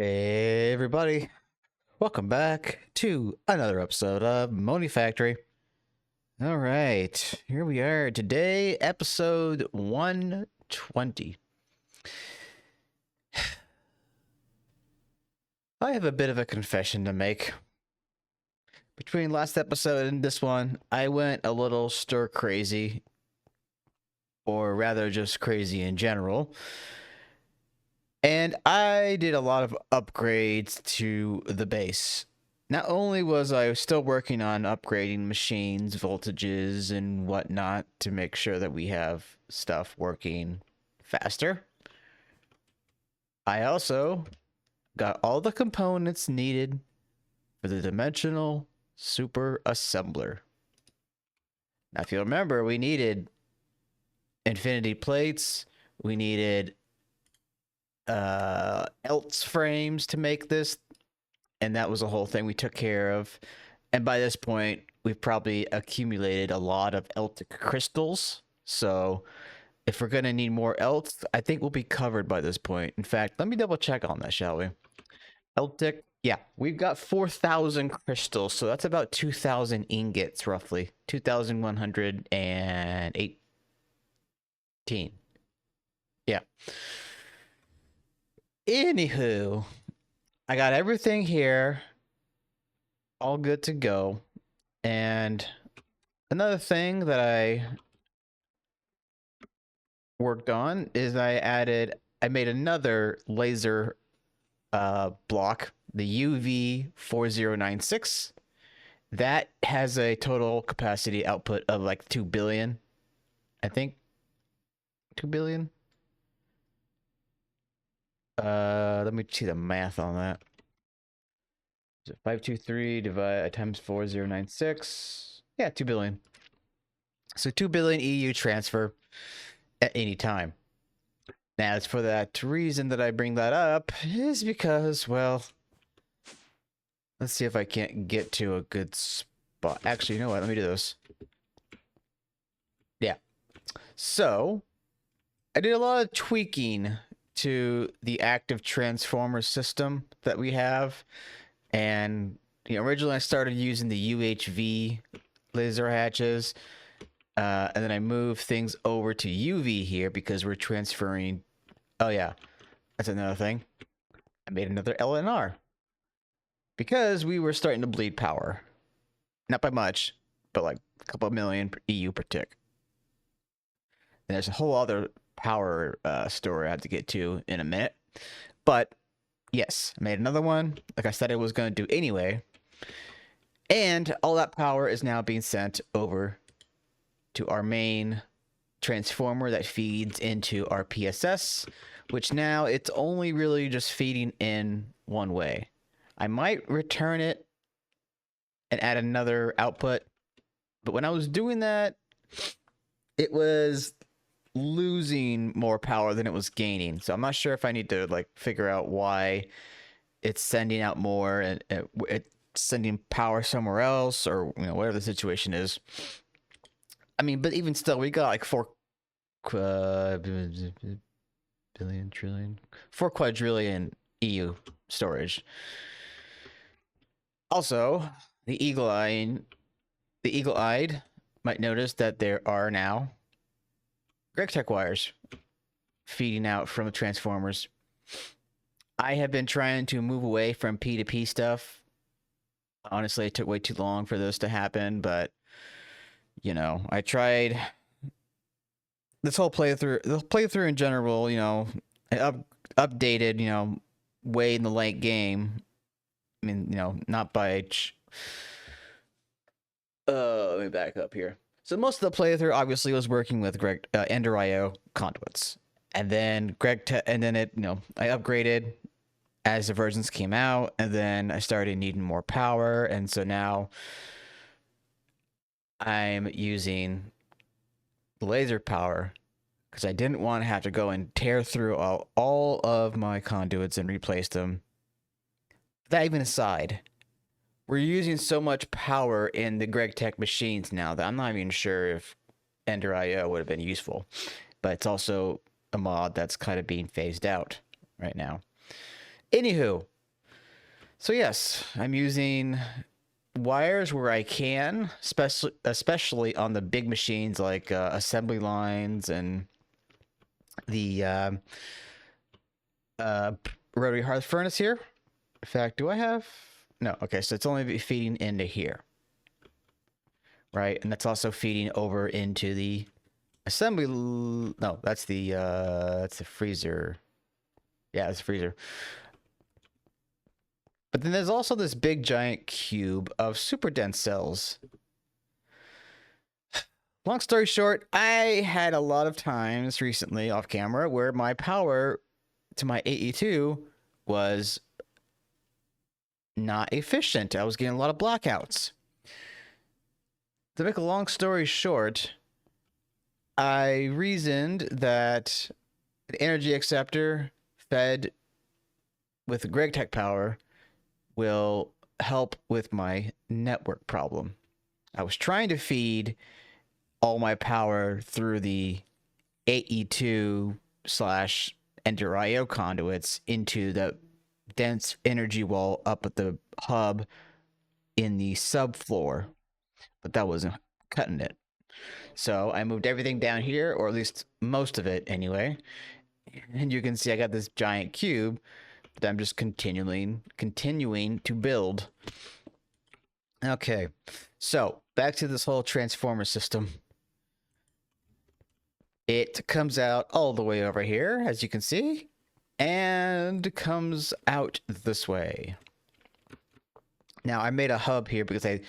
Hey everybody, welcome back to another episode of Monifactory. All right, here we are today, episode 120. I have a bit of a confession to make. Between last episode and this one, I went a little stir crazy, or rather just crazy in general. And I did a lot of upgrades to the base. Not only was I still working on upgrading machines, voltages, and whatnot to make sure that we have stuff working faster, I also got all the components needed for the dimensional super assembler. Now, if you remember, we needed infinity plates, we needed ELTS frames to make this, and that was a whole thing we took care of. And by this point, we've probably accumulated a lot of ELTIC crystals. So if we're going to need more ELTs, I think we'll be covered by this point. In fact, let me double check on that, shall we? ELTIC, yeah, we've got 4,000 crystals. So that's about 2,000 ingots, roughly. 2,118. Yeah. Anywho, I got everything here, all good to go. And another thing that I worked on is I made another laser block, the UV4096. That has a total capacity output of like 2 billion. I think 2 billion. Let me see the math on that. So 523 divided times 4096. Yeah, 2 billion. So 2 billion EU transfer at any time. Now, it's for that reason that I bring that up is because, well, let's see if I can't get to a good spot. Actually, you know what? Let me do this. Yeah. So, I did a lot of tweaking to the active transformer system that we have. And originally I started using the UHV laser hatches. And then I moved things over to UV here because we're transferring. Oh, yeah. That's another thing. I made another LNR. Because we were starting to bleed power. Not by much, but like a couple million EU per tick. And there's a whole other power story I have to get to in a minute. But yes, I made another one, like I said I was going to do anyway. And all that power is now being sent over to our main transformer that feeds into our PSS, which now it's only really just feeding in one way. I might return it and add another output, but when I was doing that, it was losing more power than it was gaining. So I'm not sure if I need to like figure out why it's sending out more and it's sending power somewhere else, or whatever the situation is. I mean, but even still, we got like 4 quadrillion EU storage. Also, the eagle-eyed might notice that there are now GregTech wires feeding out from the transformers. I have been trying to move away from P2P stuff. Honestly, it took way too long for this to happen, but I tried this whole playthrough. The playthrough in general, updated, way in the late game. I mean, not by. Let me back up here. So most of the playthrough obviously was working with Ender.io conduits, and then I upgraded as the versions came out, and then I started needing more power, and so now I'm using laser power because I didn't want to have to go and tear through all of my conduits and replace them. That even aside, we're using so much power in the GregTech machines now that I'm not even sure if Ender.io would have been useful. But it's also a mod that's kind of being phased out right now. Anywho, so yes, I'm using wires where I can, especially on the big machines like assembly lines and the uh, rotary hearth furnace here. In fact, do I have? No. Okay, so it's only feeding into here, right? And that's also feeding over into the assembly. No, that's the freezer. Yeah, it's a freezer. But then there's also this big giant cube of super dense cells. Long story short, I had a lot of times recently off camera where my power to my AE2 was not efficient. I was getting a lot of blackouts. To make a long story short, I reasoned that an energy acceptor fed with GregTech power will help with my network problem. I was trying to feed all my power through the AE2 slash Enter IO conduits into the dense energy wall up at the hub in the subfloor, but that wasn't cutting it. So I moved everything down here, or at least most of it anyway. And you can see I got this giant cube that I'm just continuing to build. Okay, so back to this whole transformer system. It comes out all the way over here, as you can see, and comes out this way. Now, I made a hub here because I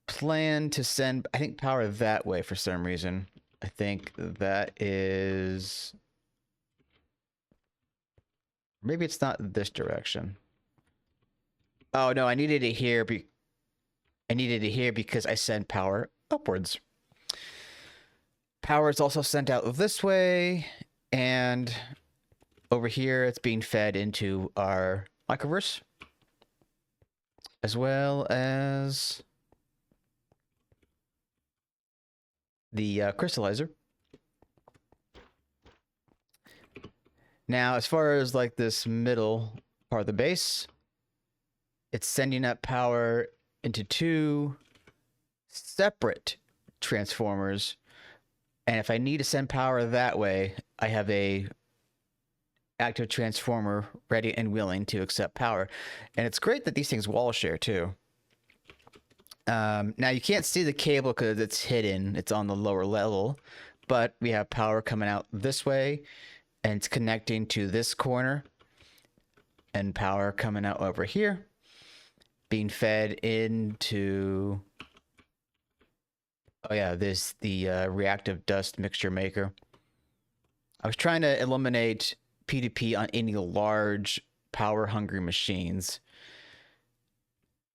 plan to send, I think, power that way for some reason. I think that is... Maybe it's not this direction. Oh, no, I needed it here. I needed it here because I send power upwards. Power is also sent out this way, and over here it's being fed into our microverse, as well as the crystallizer. Now, as far as like this middle part of the base, it's sending up power into two separate transformers. And if I need to send power that way, I have a active transformer ready and willing to accept power. And it's great that these things wall share too. Now you can't see the cable because it's hidden. It's on the lower level, but we have power coming out this way and it's connecting to this corner, and power coming out over here, being fed into, oh yeah, the reactive dust mixture maker. I was trying to eliminate P2P on any large power hungry machines.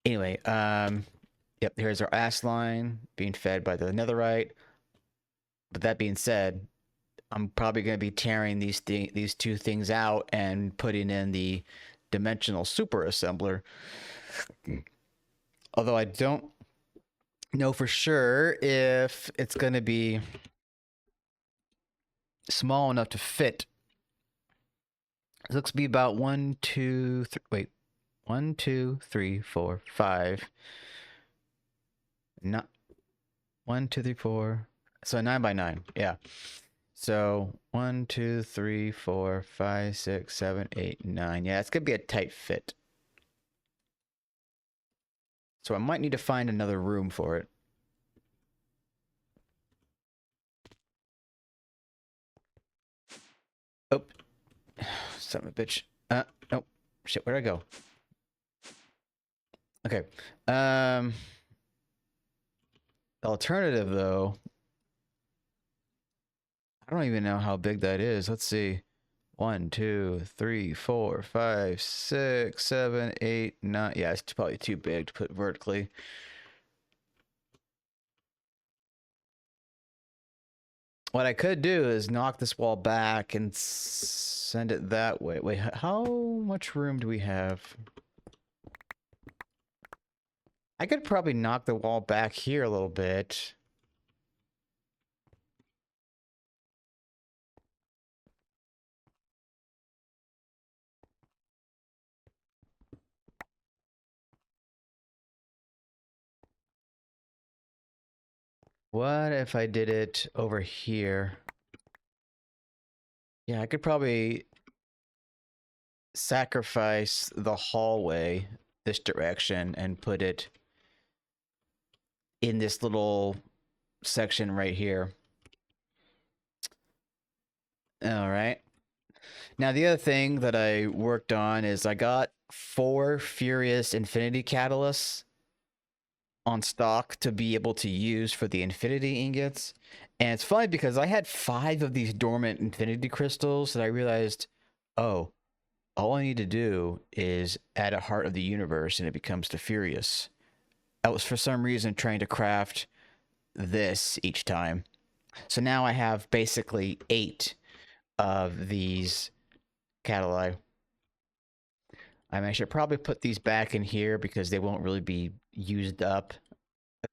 Anyway, yep, here's our ash line being fed by the netherite. But that being said, I'm probably going to be tearing these two things out and putting in the dimensional super assembler. Although I don't know for sure if it's going to be small enough to fit. It looks to be about 1, 2, 3, wait, 1, 2, 3, 4, 5. Not 1, 2, 3, 4. So 9 by 9. Yeah. So 1, 2, 3, 4, 5, 6, 7, 8, 9. Yeah, it's gonna be a tight fit. So I might need to find another room for it. Oh, son of a bitch. Nope. Shit, where'd I go? Okay. Alternative though. I don't even know how big that is. Let's see. 1, 2, 3, 4, 5, 6, 7, 8, 9. Yeah, it's probably too big to put vertically. What I could do is knock this wall back and send it that way. Wait, how much room do we have? I could probably knock the wall back here a little bit. What if I did it over here? Yeah, I could probably sacrifice the hallway this direction and put it in this little section right here. All right. Now, the other thing that I worked on is I got 4 Furious Infinity Catalysts on stock to be able to use for the Infinity Ingots. And it's funny because I had 5 of these dormant Infinity Crystals that I realized, oh, all I need to do is add a Heart of the Universe and it becomes the Furious. I was for some reason trying to craft this each time. So now I have basically 8 of these catalog. I mean, I should probably put these back in here because they won't really be used up.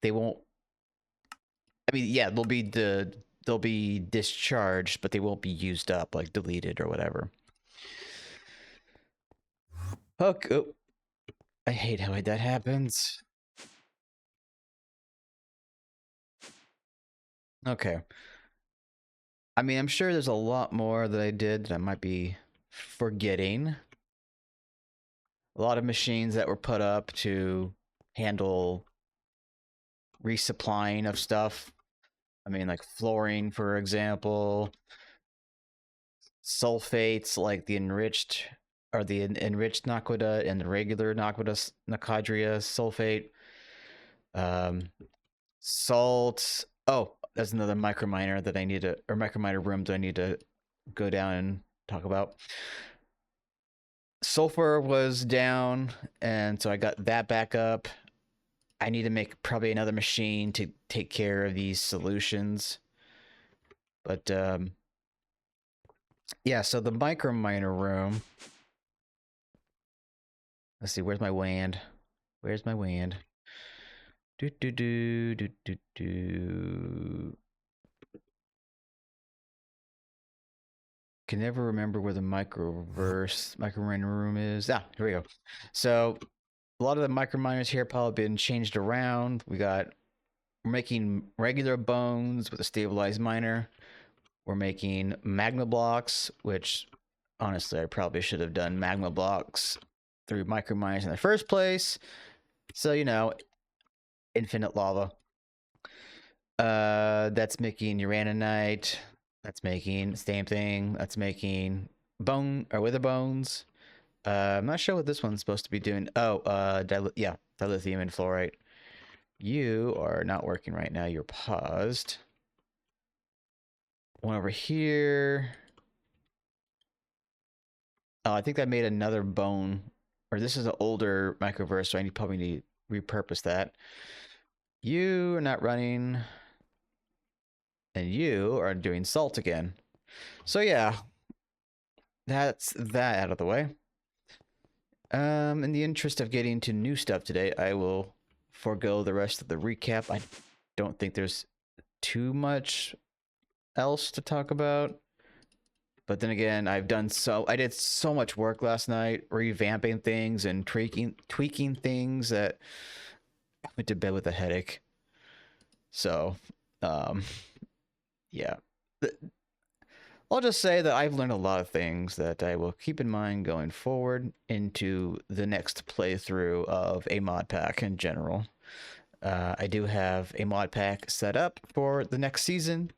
They won't. I mean, yeah, they'll be discharged, but they won't be used up, like deleted or whatever. Okay. Oh, I hate how that happens. Okay. I mean, I'm sure there's a lot more that I did that I might be forgetting. A lot of machines that were put up to handle resupplying of stuff. I mean, like fluorine, for example, sulfates like the enriched or the enriched naquita and the regular nacadria sulfate. Salts. Oh, that's another microminer that I need to, or microminer room that I need to go down and talk about. Sulfur was down, and so I got that back up. I need to make probably another machine to take care of these solutions. But yeah, so the microminer room. Let's see, where's my wand? Where's my wand? Do do do do do do. Can never remember where the microminer room is. Ah, here we go. So a lot of the microminers here probably been changed around. We're making regular bones with a stabilized miner. We're making magma blocks, which honestly I probably should have done magma blocks through microminers in the first place. So, you know, infinite lava. That's making uraninite. That's making same thing. That's making bone or wither bones. I'm not sure what this one's supposed to be doing. Oh, yeah, dilithium and fluorite. You are not working right now. You're paused. One over here. Oh, I think I made another bone. Or this is an older microverse, so I probably need to repurpose that. You are not running. And you are doing salt again. So yeah, that's that out of the way. In the interest of getting to new stuff today, I will forego the rest of the recap. I don't think there's too much else to talk about. But then again, I did so much work last night, revamping things and tweaking things that I went to bed with a headache. So, yeah. I'll just say that I've learned a lot of things that I will keep in mind going forward into the next playthrough of a mod pack in general. I do have a mod pack set up for the next season.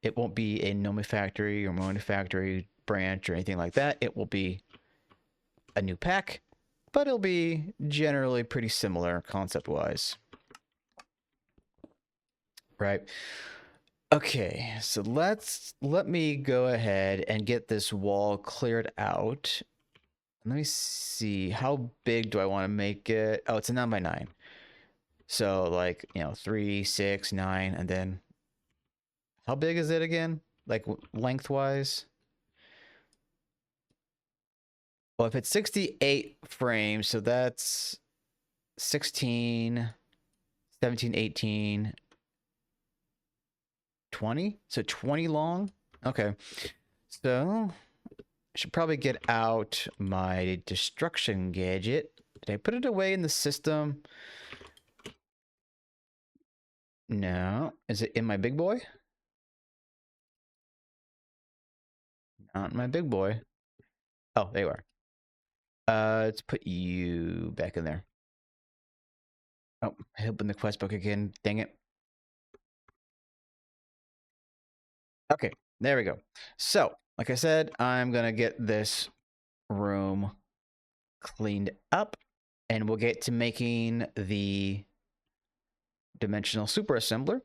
It won't be a Monifactory or Monifactory branch or anything like that. It will be a new pack, but it'll be generally pretty similar concept-wise. Right. Okay, so let me go ahead and get this wall cleared out. Let me see, how big do I want to make it? Oh, it's a 9x9. So like, you know, 3, 6, 9, and then how big is it again? Like lengthwise? Well, if it's 68 frames, so that's 16, 17, 18, 20? So 20 long? Okay. So I should probably get out my destruction gadget. Did I put it away in the system? No. Is it in my big boy? Not my big boy. Oh, there you are. Let's put you back in there. Oh, I opened the quest book again. Dang it. Okay, there we go. So, like I said, I'm gonna get this room cleaned up, and we'll get to making the dimensional super assembler.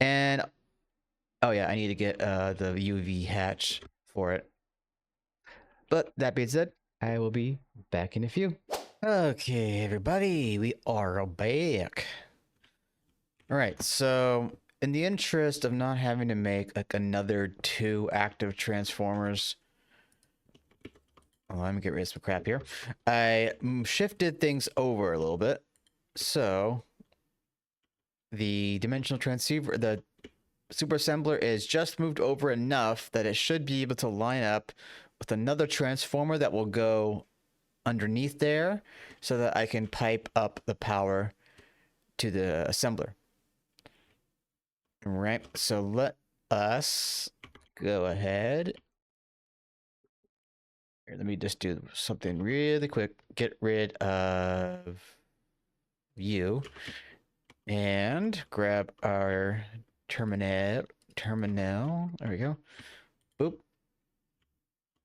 And oh yeah, I need to get the UV hatch for it. But that being said, I will be back in a few. Okay, everybody, we are back. All right, so in the interest of not having to make like another 2 active transformers, let me get rid of some crap here. I shifted things over a little bit. So the dimensional transceiver, the super assembler is just moved over enough that it should be able to line up with another transformer that will go underneath there so that I can pipe up the power to the assembler. Right, so let us go ahead. Here, let me just do something really quick. Get rid of you and grab our terminal. There we go. Boop.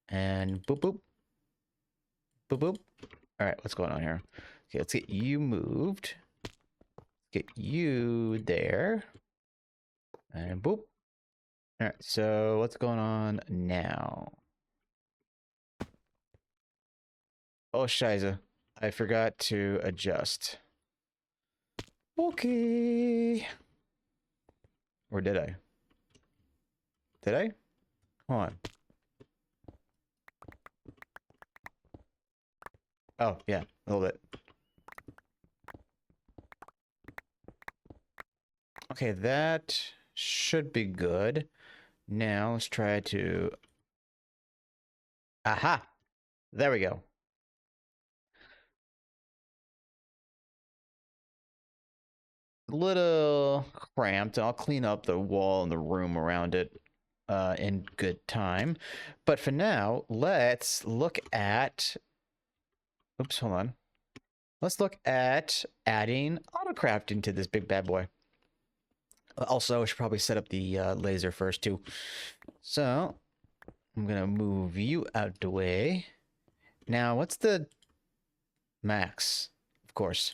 And boop, boop. Boop, boop. All right, what's going on here? Okay, let's get you moved. Get you there. And boop. All right, so what's going on now? Oh, Shiza. I forgot to adjust. Okay. Or did I? Did I? Hold on. Oh, yeah, a little bit. Okay, that should be good. Now let's try to... Aha! There we go. A little cramped. I'll clean up the wall and the room around it in good time. But for now, let's look at... Oops, hold on. Let's look at adding autocraft into this big bad boy. Also, I should probably set up the laser first, too. So, I'm going to move you out the way. Now, what's the max? Of course.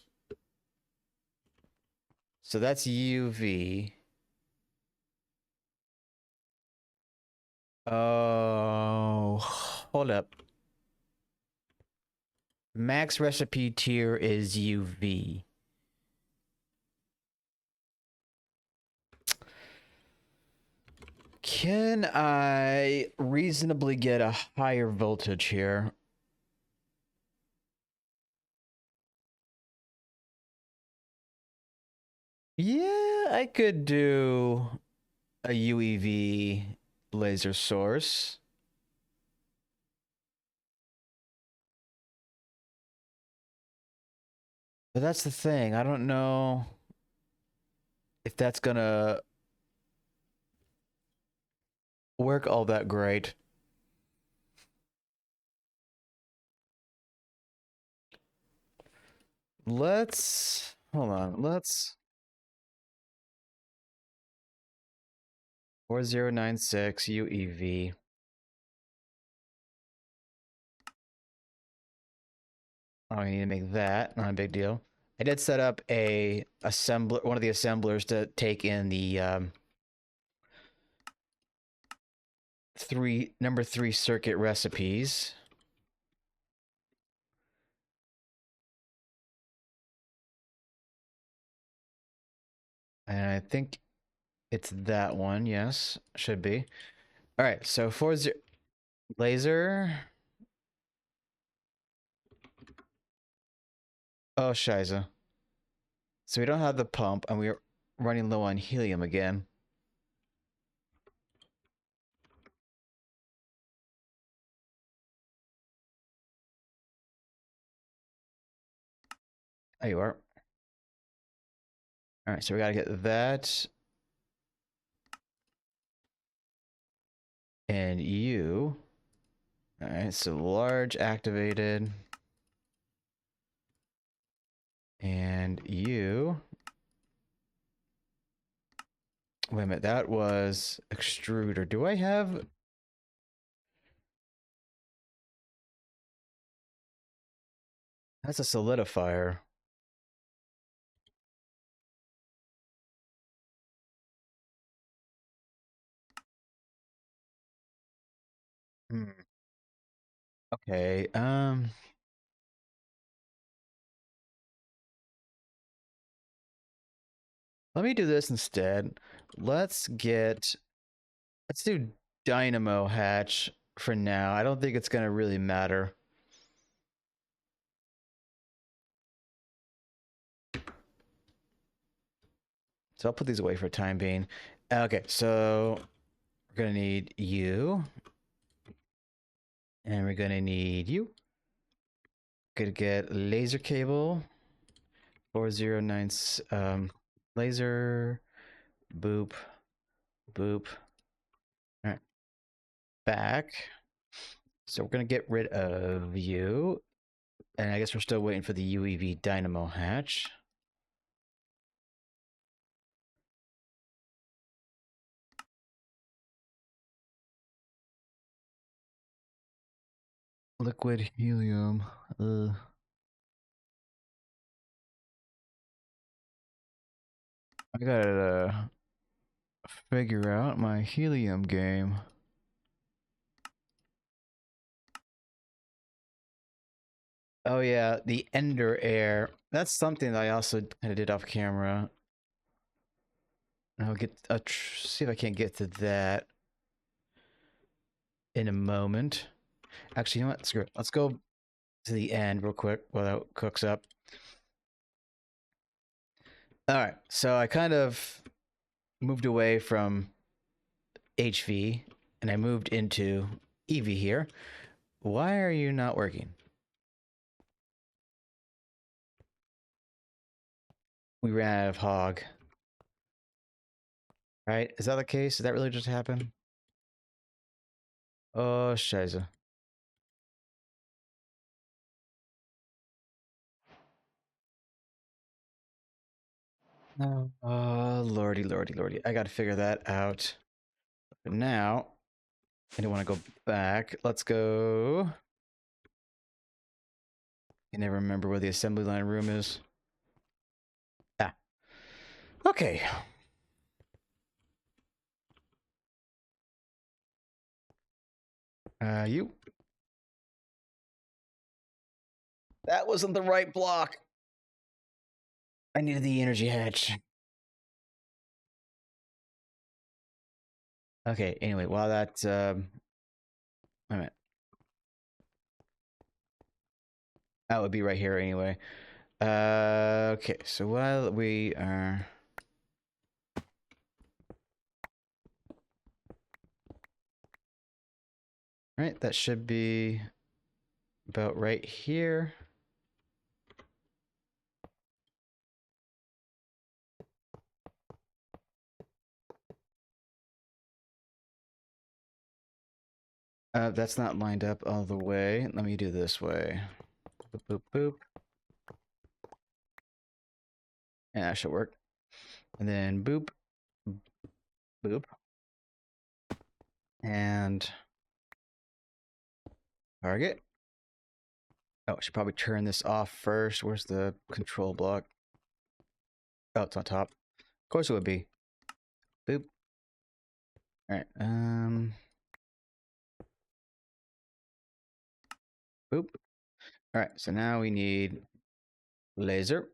So that's UV. Oh, hold up. Max recipe tier is UV. Can I reasonably get a higher voltage here? Yeah, I could do a UEV laser source. But that's the thing. I don't know if that's gonna work all that great. Let's hold on. Let's 4096 UEV. Oh, I need to make that. Not a big deal. I did set up a assembler, one of the assemblers to take in the number 3 circuit recipes. And I think it's that one. Yes, should be. All right, so 40 laser. Oh, shiza. So we don't have the pump, and we're running low on helium again. There you are. All right, so we gotta get that. And you. All right, so large activated. And you. Wait a minute, that was extruder. Do I have... That's a solidifier. Hmm. Okay, let me do this instead. Let's do dynamo hatch for now. I don't think it's gonna really matter. So I'll put these away for the time being. Okay, so we're gonna need you. And we're gonna need you. Gonna get laser cable. 409 laser boop boop. All right, back. So we're gonna get rid of you. And I guess we're still waiting for the UEV dynamo hatch. Liquid helium. I gotta figure out my helium game. Oh yeah, the ender air. That's something that I also kind of did off camera. I'll see if I can't get to that in a moment. Actually, you know what? Screw it. Let's go to the end real quick while that cooks up. All right, so I kind of moved away from HV and I moved into EV here. Why are you not working? We ran out of hog. Right? Is that the case? Did that really just happen? Oh, scheiße. No. Oh, lordy, lordy, lordy. I gotta figure that out. But now, I don't want to go back. Let's go. I never remember where the assembly line room is. Ah. Okay. You. That wasn't the right block. I needed the energy hatch. Okay, anyway, while that, wait a minute. That would be right here anyway. Okay, so while we are... Right, that should be about right here. That's not lined up all the way. Let me do this way. Boop, boop, boop. And that should work. And then boop, boop. And target. Oh, I should probably turn this off first. Where's the control block? Oh, it's on top. Of course it would be. Boop. All right. Boop. All right. So now we need laser.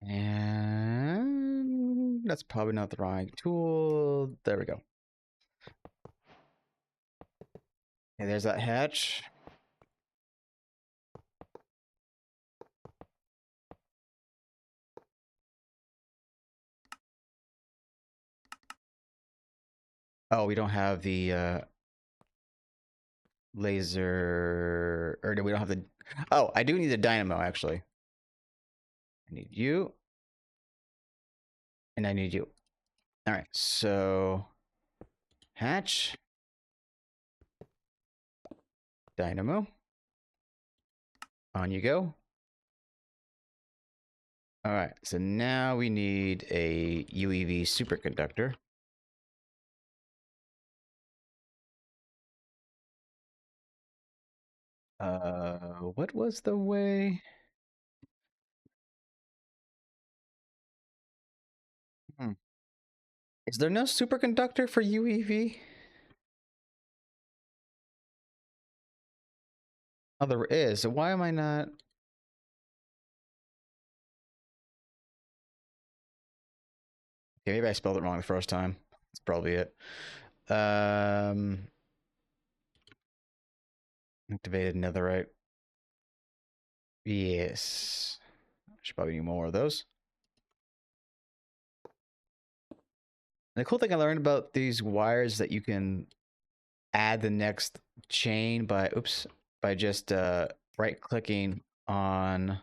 And that's probably not the right tool. There we go. Okay, there's that hatch. Oh, we don't have the laser, or do we don't have the? Oh, I do need the dynamo actually. I need you, and I need you. All right, so hatch, dynamo, on you go. All right, so now we need a UEV superconductor. What was the way? Hmm. Is there no superconductor for UEV? Oh, there is. So why am I not? Okay, maybe I spelled it wrong the first time. That's probably it. Um, Activated netherite. Yes. Should probably need more of those. And the cool thing I learned about these wires that you can add the next chain by by just right clicking on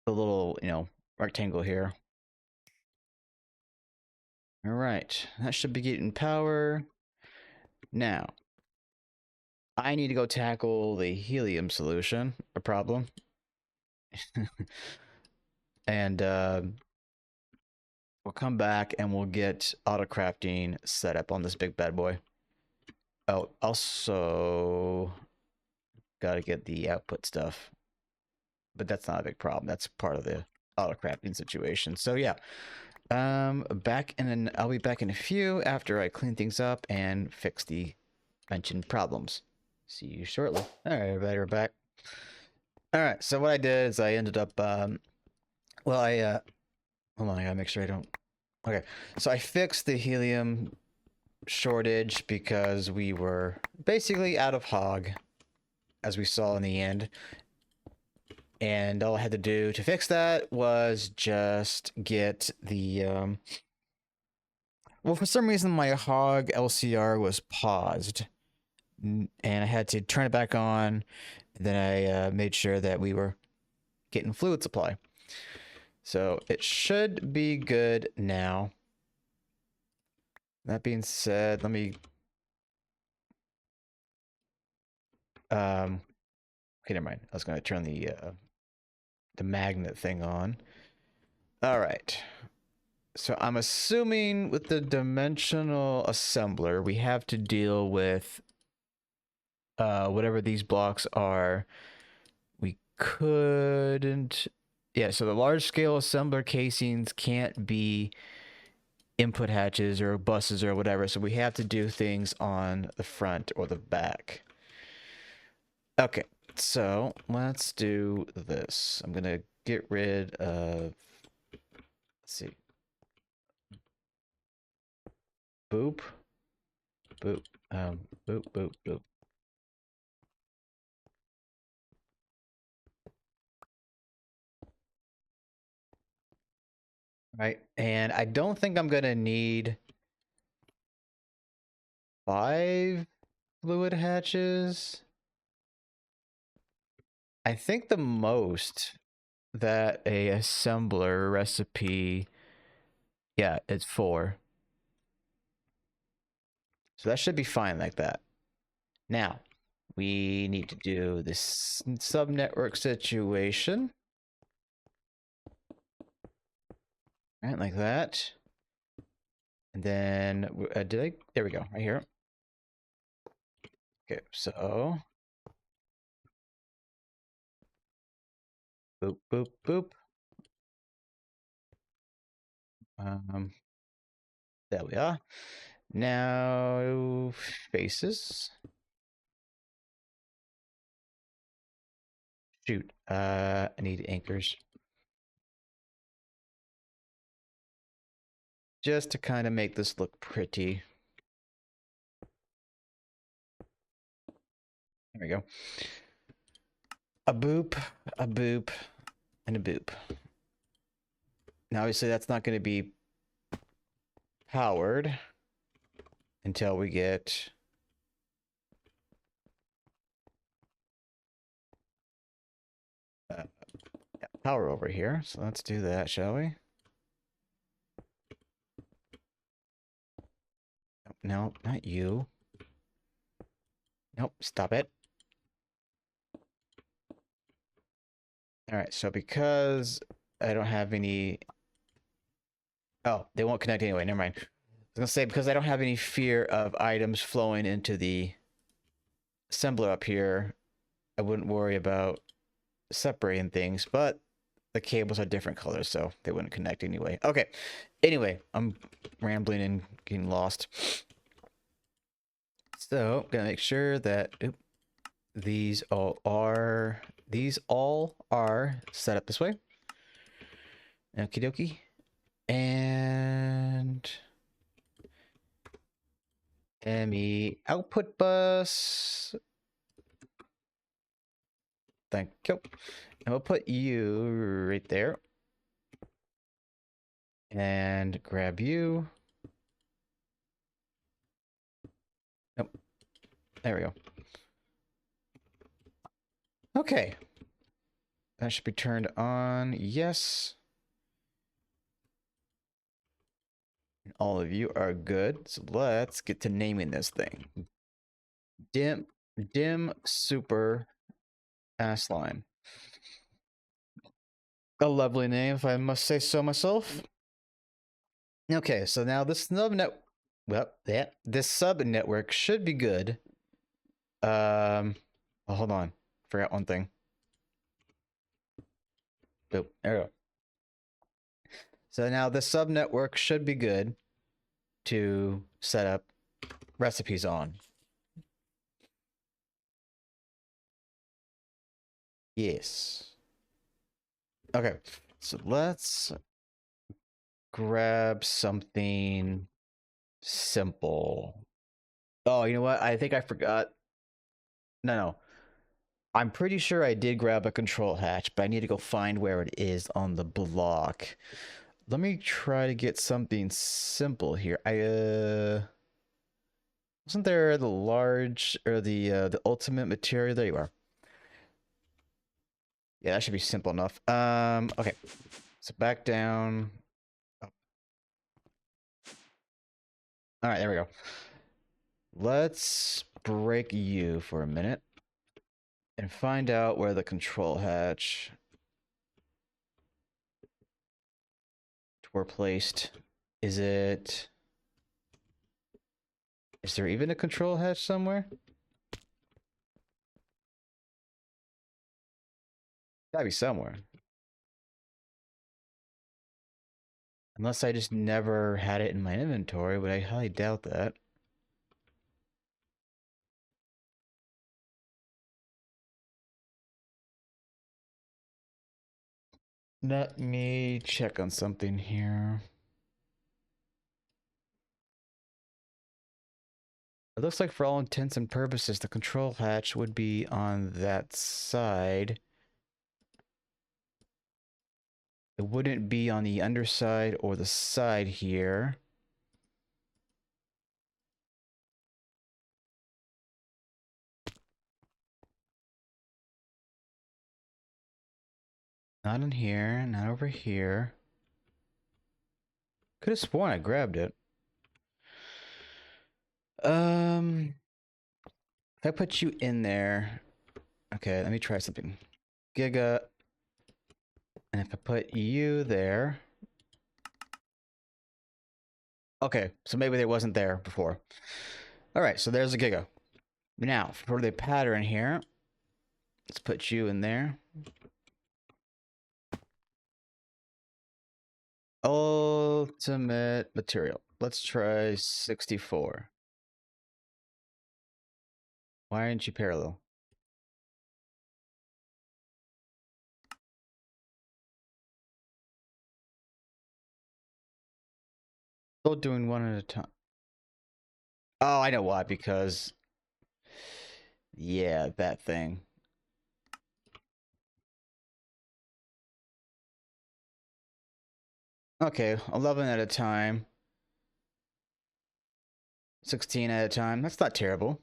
the little, rectangle here. All right, that should be getting power. Now, I need to go tackle the helium solution, a problem. And we'll come back and we'll get auto crafting set up on this big bad boy. Oh, also got to get the output stuff, but that's not a big problem. That's part of the auto crafting situation. So yeah, I'll be back in a few after I clean things up and fix the mentioned problems. See you shortly. All right, everybody, we're back. All right, so what I did is I ended up, well, hold on, I gotta make sure I don't. Okay, so I fixed the helium shortage because we were basically out of hog, as we saw in the end. And all I had to do to fix that was just get the well, for some reason my hog LCR was paused, and I had to turn it back on. Then I made sure that we were getting fluid supply, so it should be good now. That being said, let me okay, never mind. I was going to turn the magnet thing on. All right. So I'm assuming with the dimensional assembler, we have to deal with whatever these blocks are. We couldn't. Yeah, so the large scale assembler casings can't be input hatches or buses or whatever. So we have to do things on the front or the back. Okay, so let's do this. I'm going to get rid of, let's see, boop, boop, boop, boop, boop. Right, and I don't think I'm gonna need 5 fluid hatches. I think the most that a assembler recipe, yeah, it's 4. So that should be fine like that. Now, we need to do this subnetwork situation. Right, like that. And then, there we go, right here. Okay, so, boop, boop, boop. There we are. Now, faces. Shoot, I need anchors. Just to kind of make this look pretty. There we go. A boop, and a boop. Now, obviously, that's not going to be powered until we get power over here. So let's do that, shall we? No, not you. Nope, stop it. All right, so because I don't have any... Oh, they won't connect anyway, never mind. I was gonna say, because I don't have any fear of items flowing into the assembler up here, I wouldn't worry about separating things, but the cables are different colors, so they wouldn't connect anyway. Okay, anyway, I'm rambling and getting lost. So, gonna make sure that these all are set up this way. Okie dokie. And ME output bus. Thank you. And we'll put you right there. And grab you. Nope. There we go. Okay. That should be turned on. Yes. All of you are good. So let's get to naming this thing. Dim Super Ass Line. A lovely name, if I must say so myself. Okay, so now this this sub network should be good. Oh, hold on. Forgot one thing. Boop. There we go. So now the sub network should be good to set up recipes on. Yes. Okay, so let's grab something simple. Oh, you know what? I think I forgot. No. I'm pretty sure I did grab a control hatch, but I need to go find where it is on the block. Let me try to get something simple here. Wasn't there the large or the ultimate material? There you are. Yeah, that should be simple enough. Okay. So back down. Oh. All right, there we go. Let's break you for a minute and find out where the control hatch were placed. Is there even a control hatch somewhere? Gotta be somewhere. Unless I just never had it in my inventory, but I highly doubt that. Let me check on something here. It looks like for all intents and purposes, the control hatch would be on that side. It wouldn't be on the underside or the side here. Not in here, not over here. Could have sworn I grabbed it. If I put you in there. Okay, let me try something. Giga. And if I put you there. Okay, so maybe they wasn't there before. All right, so there's a Giga. Now, for the pattern here, let's put you in there. Ultimate material. Let's try 64. Why aren't you parallel? Still doing one at a time. Oh, I know why, because... Yeah, that thing. Okay, 11 at a time. 16 at a time. That's not terrible.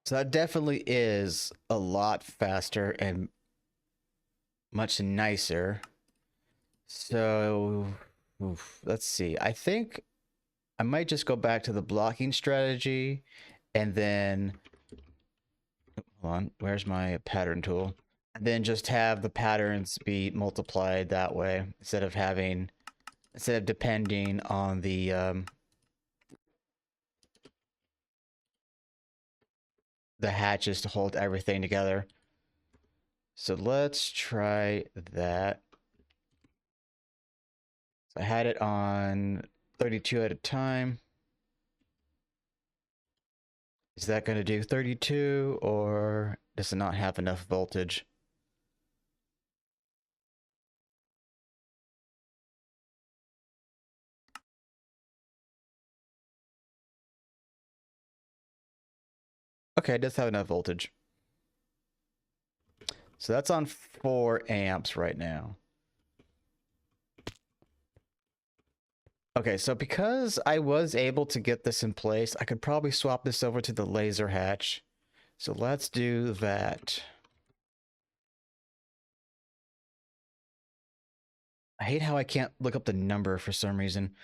So that definitely is a lot faster and much nicer. So let's see. I think I might just go back to the blocking strategy and then hold on, where's my pattern tool? And then just have the patterns be multiplied that way instead of depending on the hatches to hold everything together. So let's try that. So I had it on 32 at a time. Is that going to do 32 or does it not have enough voltage? Okay, it does have enough voltage. So that's on 4 amps right now. Okay, so because I was able to get this in place, I could probably swap this over to the laser hatch. So let's do that. I hate how I can't look up the number for some reason.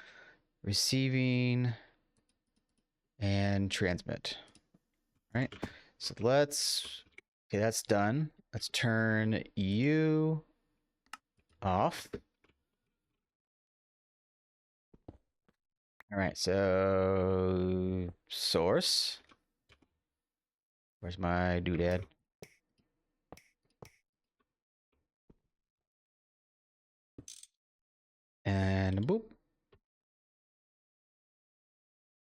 Receiving and transmit. All right, so okay, that's done. Let's turn you off. All right, so source. Where's my doodad? And boop.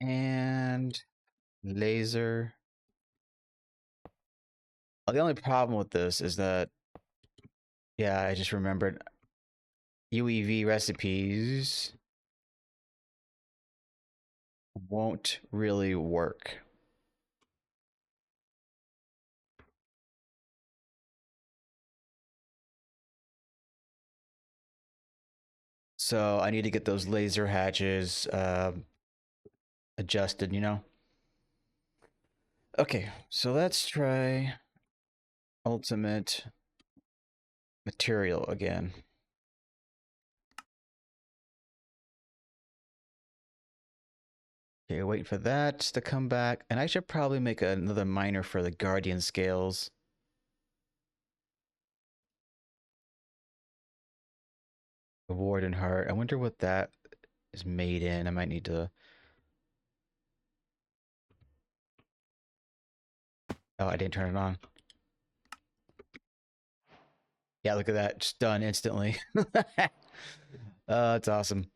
And laser. The only problem with this is that, yeah, I just remembered UEV recipes won't really work. So I need to get those laser hatches adjusted, you know? Okay, so let's try ultimate material again. Okay, wait for that to come back. And I should probably make another miner for the Guardian scales. Award and heart. I wonder what that is made in. I might need to... Oh, I didn't turn it on. Yeah, look at that. Just done instantly. That's awesome.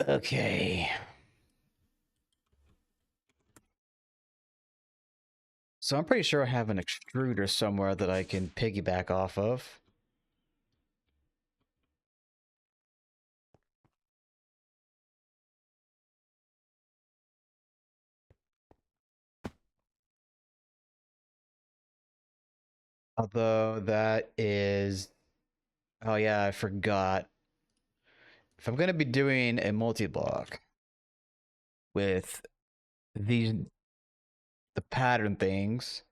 Okay. So I'm pretty sure I have an extruder somewhere that I can piggyback off of. Although that is... Oh yeah, I forgot. If I'm going to be doing a multi-block with these the pattern things,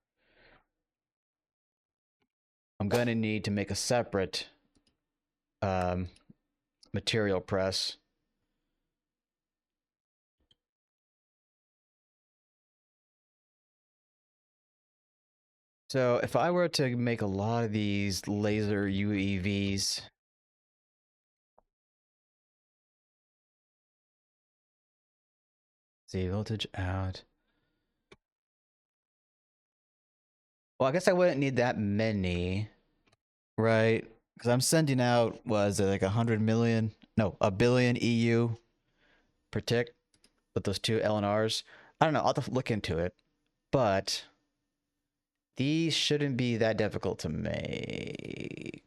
I'm going to need to make a separate um, material press. So if I were to make a lot of these laser UEVs, see voltage out. Well, I guess I wouldn't need that many, right? Because I'm sending out, was it like 100 million? No, a billion EU per tick with those two LNRs. I don't know. I'll have to look into it. But these shouldn't be that difficult to make.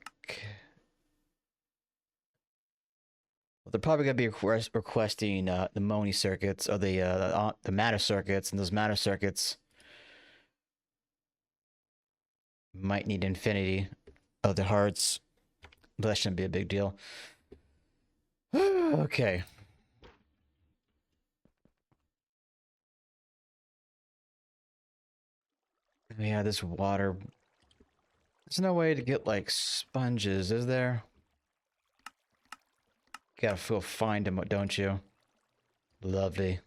Well, they're probably going to be requesting the Moni circuits or the matter circuits, and those matter circuits might need infinity of the hearts, but that shouldn't be a big deal. Okay. Yeah, this water. There's no way to get like sponges, is there? You gotta go find them, don't you? Lovely.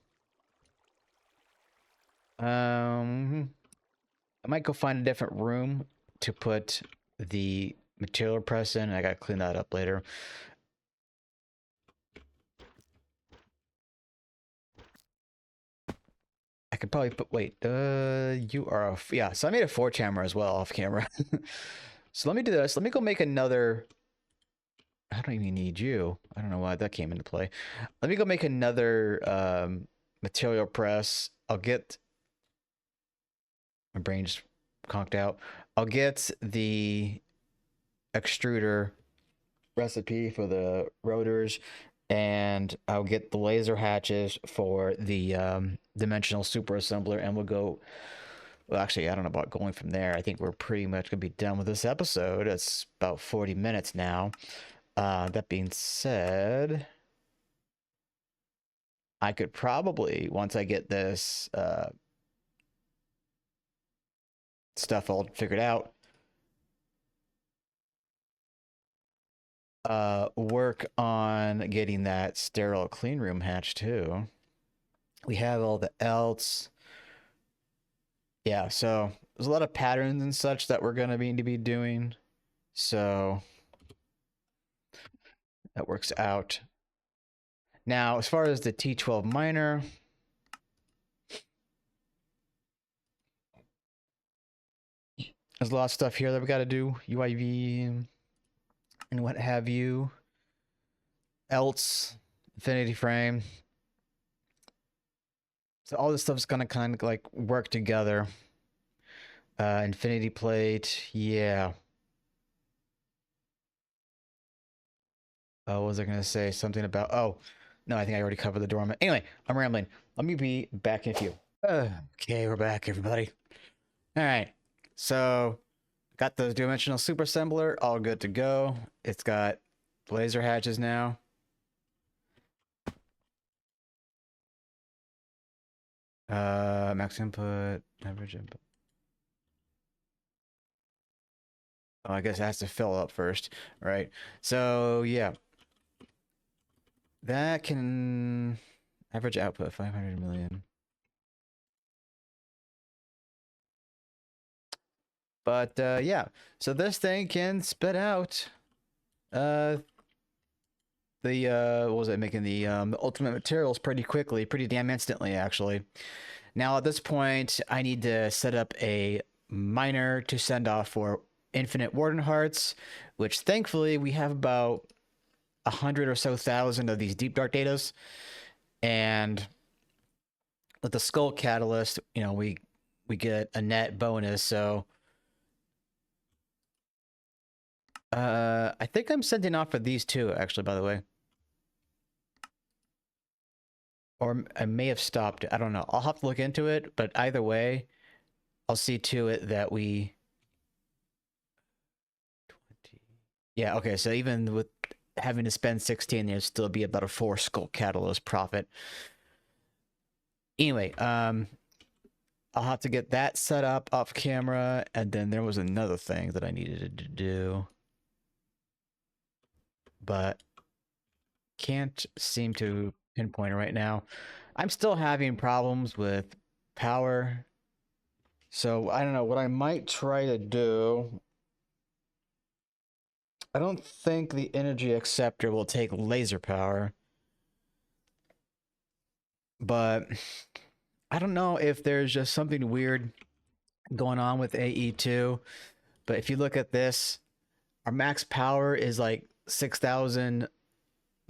I might go find a different room to put the material press in. I gotta clean that up later. I could probably put, wait, you are a, yeah, so I made a 4-chamber as well off camera. So let me do this. Let me go make another, I don't even need you. I don't know why that came into play. Let me go make another material press. I'll get, my brain's conked out. I'll get the extruder recipe for the rotors, and I'll get the laser hatches for the dimensional super assembler, and we'll go. Well, actually, I don't know about going from there. I think we're pretty much gonna be done with this episode. It's about 40 minutes now. That being said, I could probably, once I get this stuff all figured out, work on getting that sterile clean room hatch too. We have all the else. Yeah, so there's a lot of patterns and such that we're gonna need to be doing. So that works out. Now, as far as the T12 miner, there's a lot of stuff here that we got to do, UIV and what have you. Else, infinity frame. So all this stuff's gonna kind of like work together. Infinity plate, yeah. Oh, what was I gonna say? Something about, oh, no, I think I already covered the dormant. Anyway, I'm rambling. Let me be back in a few. Okay, we're back, everybody. All right, so got the dimensional super assembler all good to go. It's got laser hatches now. Max input, average input. Oh, I guess it has to fill up first, right? So yeah, that can average output 500 million. But yeah, so this thing can spit out the what was it, making the ultimate materials pretty quickly, pretty damn instantly actually. Now at this point, I need to set up a miner to send off for infinite warden hearts, which thankfully we have about 100 or so thousand of these deep dark datas, and with the skull catalyst, you know, we get a net bonus. So I think I'm sending off for these two actually, by the way. Or I may have stopped. I don't know. I'll have to look into it, but either way, I'll see to it that we 20. Yeah, okay. So even with having to spend 16, there'd still be about a 4 skull catalyst profit. Anyway, I'll have to get that set up off camera, and then there was another thing that I needed to do, but can't seem to pinpoint it right now. I'm still having problems with power, so I don't know what I might try to do. I don't think the energy acceptor will take laser power, but I don't know if there's just something weird going on with AE2. But if you look at this, our max power is like 6,000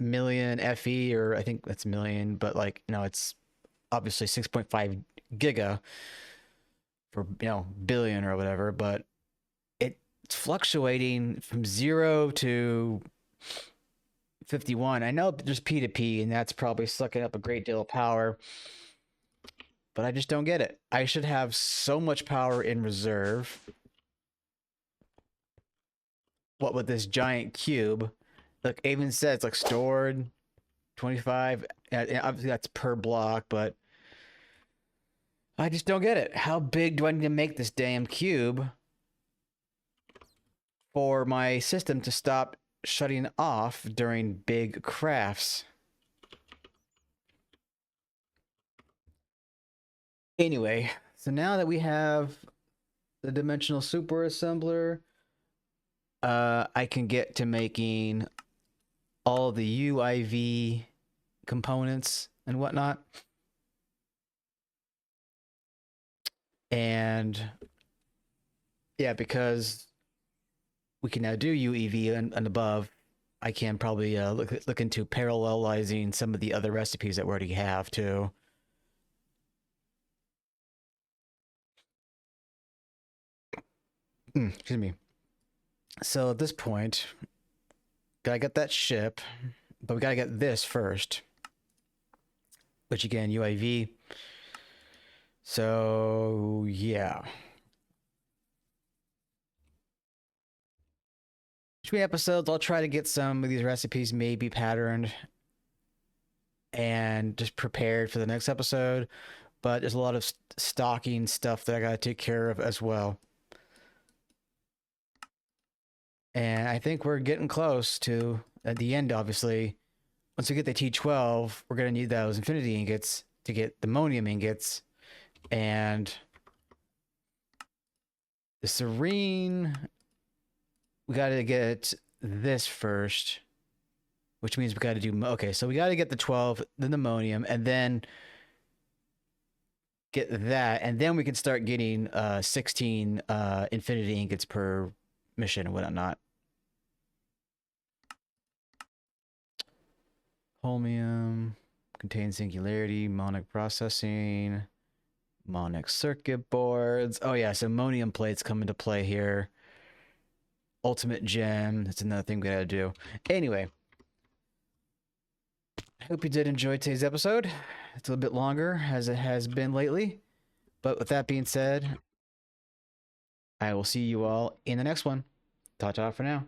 million FE, or I think that's million, but like, you know, it's obviously 6.5 giga for, you know, billion or whatever, but it's fluctuating from 0 to 51. I know there's P2P, and that's probably sucking up a great deal of power, but I just don't get it. I should have so much power in reserve. What with this giant cube? Look, it even says like stored 25. And obviously that's per block, but I just don't get it. How big do I need to make this damn cube for my system to stop shutting off during big crafts? Anyway, so now that we have the dimensional super assembler, I can get to making all the UIV components and whatnot. And yeah, because we can now do UEV and above, I can probably look into parallelizing some of the other recipes that we already have too. Excuse me. So at this point, gotta get that ship, but we gotta get this first. Which again, UIV. So yeah. Between episodes, I'll try to get some of these recipes maybe patterned and just prepared for the next episode. But there's a lot of stocking stuff that I gotta take care of as well. And I think we're getting close to at the end, obviously. Once we get the T12, we're going to need those infinity ingots to get the ammonium ingots. And the serene, we got to get this first, which means we got to do, okay, so we got to get the 12, then the ammonium, and then get that. And then we can start getting 16 infinity ingots per mission and whatnot. Holmium contains singularity, monic processing, monic circuit boards. Oh yeah, so ammonium plates come into play here. Ultimate gem, that's another thing we gotta do. Anyway, I hope you did enjoy today's episode. It's a little bit longer as it has been lately. But with that being said, I will see you all in the next one. Ta-ta for now.